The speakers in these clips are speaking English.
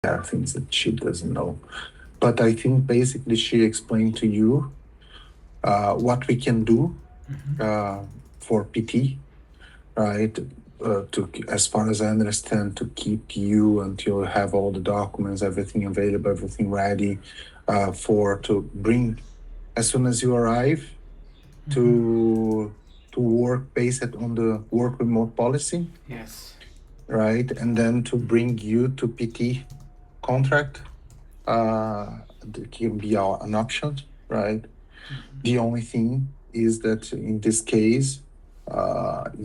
there are things that she doesn't know. But I think basically she explained to you what we can do uh, for PT, right? As far as I understand, to keep you until you have all the documents, everything available, everything ready, to bring as soon as you arrive to work based on the work remote policy, Yes. right? And then to bring you to PT contract, that can be an option, right? The only thing is that in this case,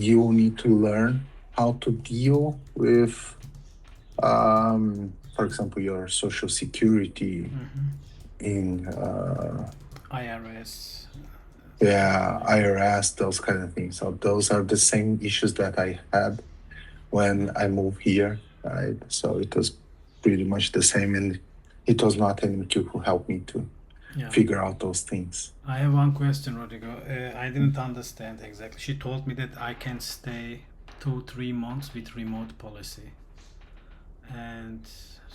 you need to learn how to deal with, for example, your social security in, IRS. yeah, IRS, those kind of things. So those are the same issues that I had when I moved here, right? So it was pretty much the same, and it was not NMQ who helped me to Yeah. figure out those things. I have one question, Rodrigo. I didn't understand exactly. She told me that I can stay 2-3 months with remote policy, and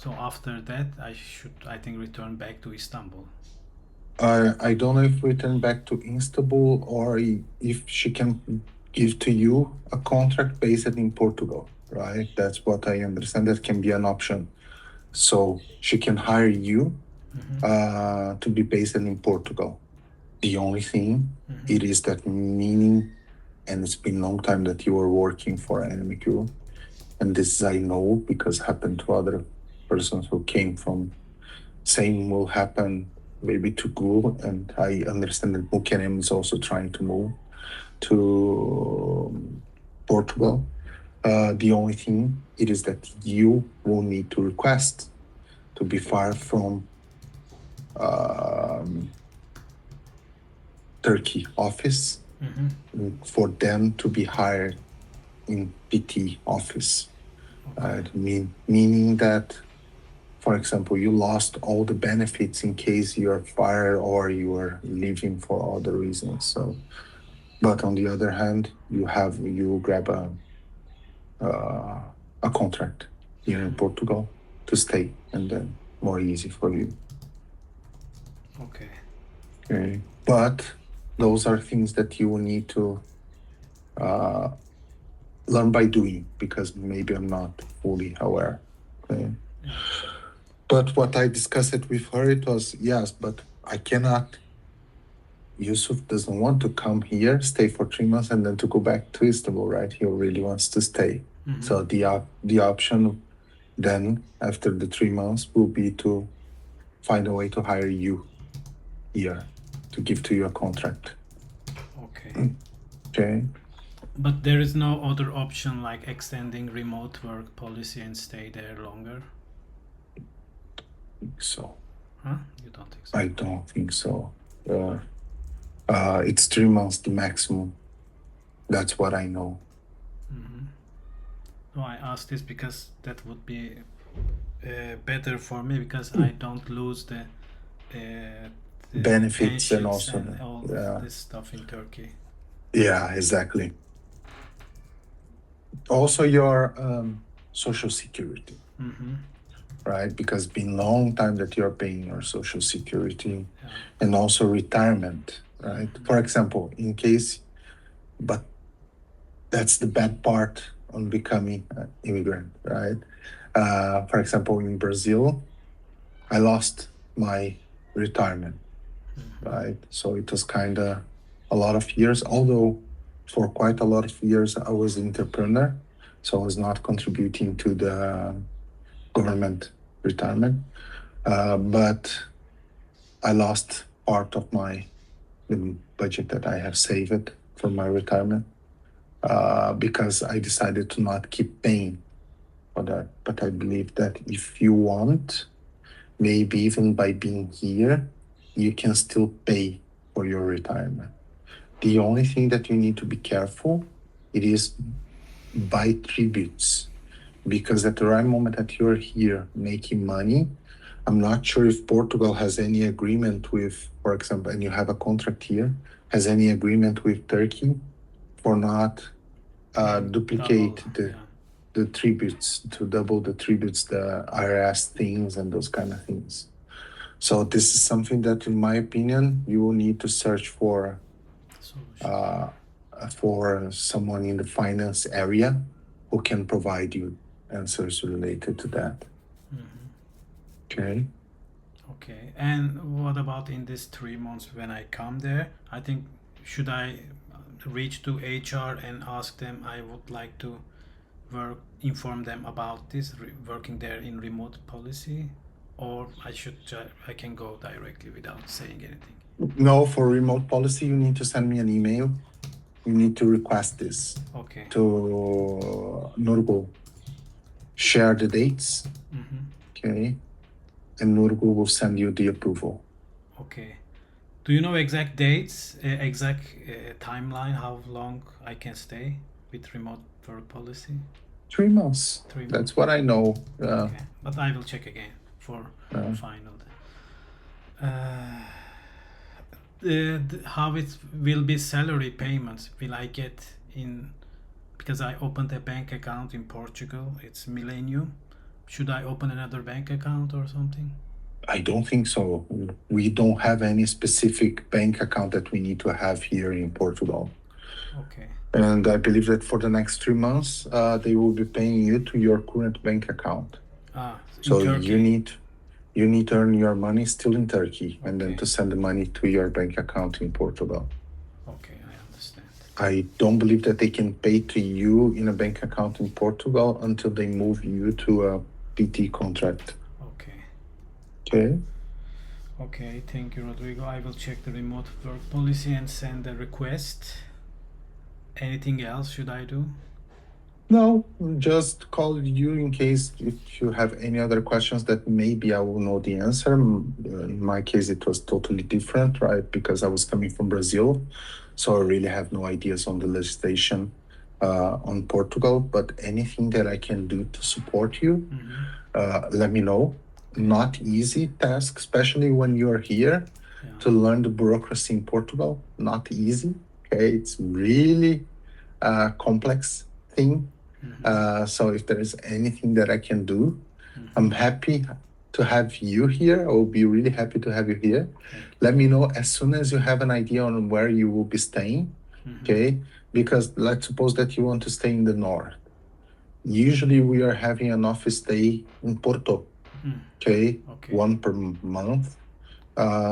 so after that I should, I think, return back to Istanbul. I don't know if return back to Istanbul or if she can give to you a contract based in Portugal, right? That's what I understand. That can be an option. So she can hire you to be based in Portugal. The only thing it is that meaning, and it's been a long time that you were working for NMQ, and this I know because happened to other persons who came from. Same will happen maybe to Google, and I understand that Buchanan is also trying to move to Portugal. The only thing it is that you will need to request to be far from Turkey office for them to be hired in PT office. Meaning that, for example, you lost all the benefits in case you're fired or you are leaving for other reasons. So, but on the other hand, you grab a contract here in Portugal to stay, and then more easy for you. Okay. Okay. But those are things that you will need to learn by doing, because maybe I'm not fully aware. Okay. But what I discussed it with her, it was yes, but I cannot. Yusuf doesn't want to come here, stay for 3 months, and then to go back to Istanbul, right? He really wants to stay. So the option then after the 3 months will be to find a way to hire you here, to give to you a contract. Okay. Okay. But there is no other option like extending remote work policy and stay there longer? So Huh? You don't think so? I don't think so. It's 3 months the maximum. That's what I know. No, I asked this because that would be better for me, because I don't lose the Benefits and pensions also and all this stuff in Turkey. yeah, exactly. Also your social security, right? Because it's been a long time that you're paying your social security, and also retirement, right? For example, in case, but that's the bad part on becoming an immigrant, right? For example, in Brazil, I lost my retirement, right? So it was kind of a lot of years, although for quite a lot of years I was an entrepreneur, so I was not contributing to the government retirement. But I lost part of the budget that I have saved for my retirement because I decided to not keep paying for that. But I believe that if you want, maybe even by being here, you can still pay for your retirement. The only thing that you need to be careful, it is buy tributes, because at the right moment that you're here making money, I'm not sure if Portugal has any agreement with, for example, and you have a contract here, has any agreement with Turkey for not duplicate Double, the tributes, to double the tributes, the IRS things and those kind of things. So this is something that, in my opinion, you will need to search for someone in the finance area who can provide you answers related to that. Okay. Okay. And what about in this 3 months when I come there? I think, should I reach to HR and ask them I would like to inform them about this, working there in remote policy? Or I can go directly without saying anything? No, for remote policy, you need to send me an email. You need to request this Okay. to Nurgo. Share the dates, okay, and Nurgo will send you the approval. Okay. Do you know exact dates, exact timeline, how long I can stay with remote work policy? 3 months. 3 months. That's what I know. Okay. But I will check again for final. How it will be salary payments? Will I get in, because I opened a bank account in Portugal, it's Millennium. Should I open another bank account or something? I don't think so. We don't have any specific bank account that we need to have here in Portugal. Okay. And I believe that for the next 3 months, they will be paying you to your current bank account. So you need to earn your money still in Turkey, and then to send the money to your bank account in Portugal. Okay, I understand. I don't believe that they can pay to you in a bank account in Portugal until they move you to a PT contract. Okay. Okay. Okay, thank you, Rodrigo. I will check the remote work policy and send a request. Anything else should I do? No, just call you in case if you have any other questions that maybe I will know the answer. In my case, it was totally different, right? Because I was coming from Brazil, so I really have no ideas on the legislation on Portugal. But anything that I can do to support you, let me know. Not easy task, especially when you're here, to learn the bureaucracy in Portugal. Not easy. Okay, it's really complex thing. So if there is anything that I can do, I'm happy to have you here. I will be really happy to have you here. Let me know as soon as you have an idea on where you will be staying. Okay, because let's suppose that you want to stay in the north. Usually we are having an office day in Porto. Okay, one per month,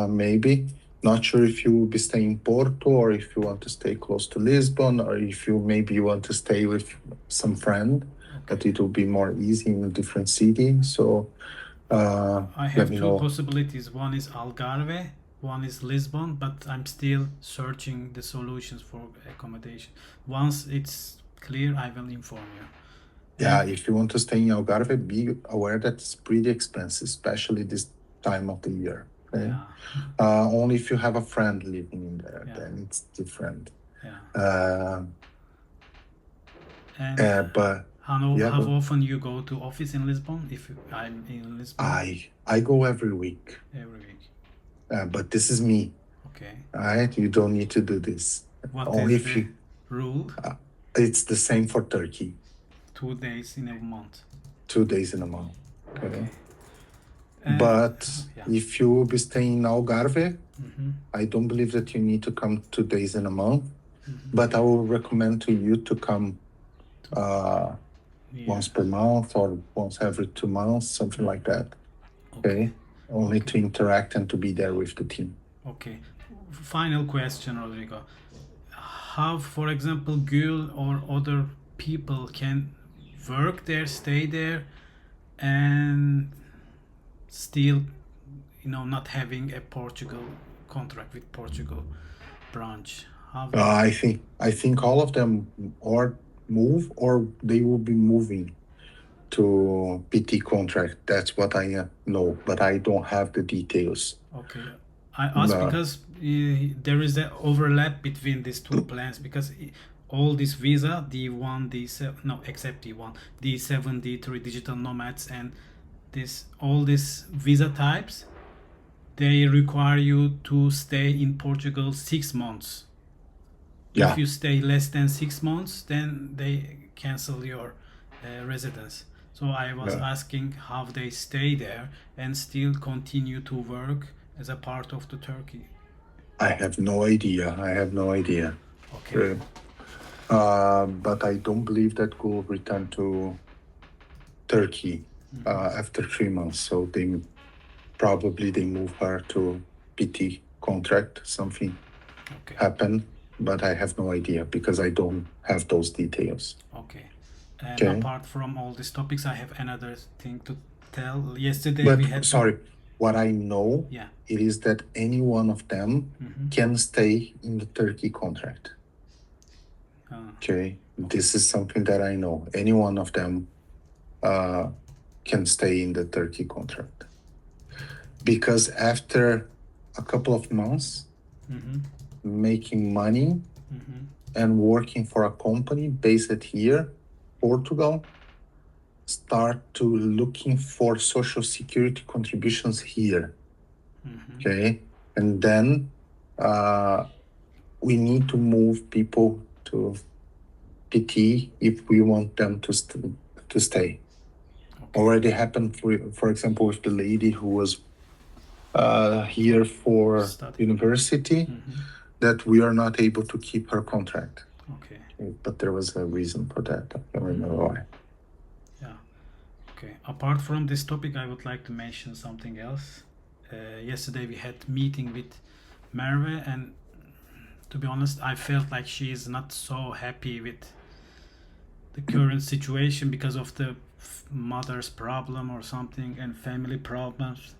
maybe. Not sure if you will be staying in Porto or if you want to stay close to Lisbon, or if you want to stay with some friend, that it will be more easy in a different city. So I have two possibilities. One is Algarve, one is Lisbon, but I'm still searching the solutions for accommodation. Once it's clear, I will inform you. Yeah, if you want to stay in Algarve, be aware that it's pretty expensive, especially this time of the year. Okay? Yeah. Only if you have a friend living in there, then it's different. Yeah. But how often you go to office in Lisbon? If I'm in Lisbon, I go every week. Every week. But this is me. Okay. All right, you don't need to do this. What only is the rule? It's the same for Turkey. 2 days in a month. 2 days in a month. Okay. But if you will be staying in Algarve, I don't believe that you need to come 2 days in a month. But I will recommend to you to come once per month or once every 2 months, something like that. Okay. Only to interact and to be there with the team. Okay. Final question, Rodrigo. How, for example, Gül or other people can work there, stay there, and still, not having a Portugal contract with Portugal branch? I think all of them or move or they will be moving to PT contract. That's what I know, but I don't have the details. Okay. I ask because there is an overlap between these two plans, because all this visa, D1, D7, no, except D1, D7, D3, digital nomads, and all these visa types, they require you to stay in Portugal 6 months. Yeah. If you stay less than 6 months, then they cancel your residence. So I was Yeah. asking how they stay there and still continue to work as a part of the Turkey. I have no idea. I have no idea. Okay. But I don't believe that will return to Turkey after 3 months. So they move her to PT contract. Something Okay. happened, but I have no idea because I don't have those details. Okay. And Okay. apart from all these topics, I have another thing to tell. Yesterday But we had. sorry, what I know Yeah. it is that any one of them can stay in the Turkey contract. Okay, this is something that I know. Any one of them can stay in the Turkey contract because after a couple of months making money and working for a company based here, Portugal, start to looking for social security contributions here. Okay, and then we need to move people to PT if we want them to stay. Okay. Already happened, for example, with the lady who was here for university, that we are not able to keep her contract. Okay. But there was a reason for that. I don't remember why. Yeah. Okay. Apart from this topic, I would like to mention something else. Yesterday we had meeting with Merve, and to be honest, I felt like she is not so happy with the current situation because of the mother's problem or something and family problems.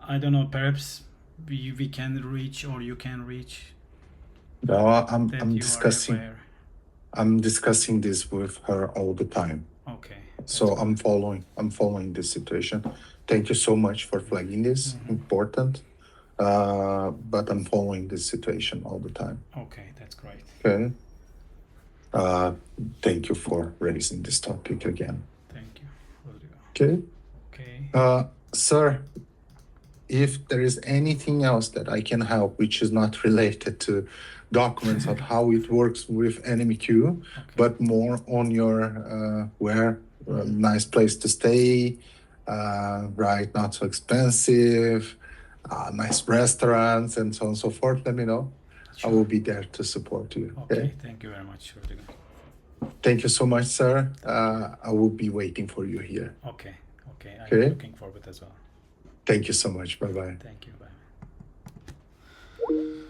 I don't know, perhaps we can reach or you can reach. No, I'm that you discussing. are aware. I'm discussing this with her all the time. Okay. So I'm following this situation. Thank you so much for flagging this. Important. But I'm following this situation all the time. Okay, that's great. Okay. Thank you for raising this topic again. Thank you, Rodrigo. Okay. Okay. Sir, if there is anything else that I can help, which is not related to documents of how it works with NMQ, but more on your nice place to stay, right? Not so expensive, nice restaurants, and so on and so forth. Let me know. Sure. I will be there to support you. Okay. Thank you very much, Rodrigo. Thank you so much, sir. I will be waiting for you here. Okay. I'm looking forward as well. Thank you so much. Bye-bye. Thank you. Bye.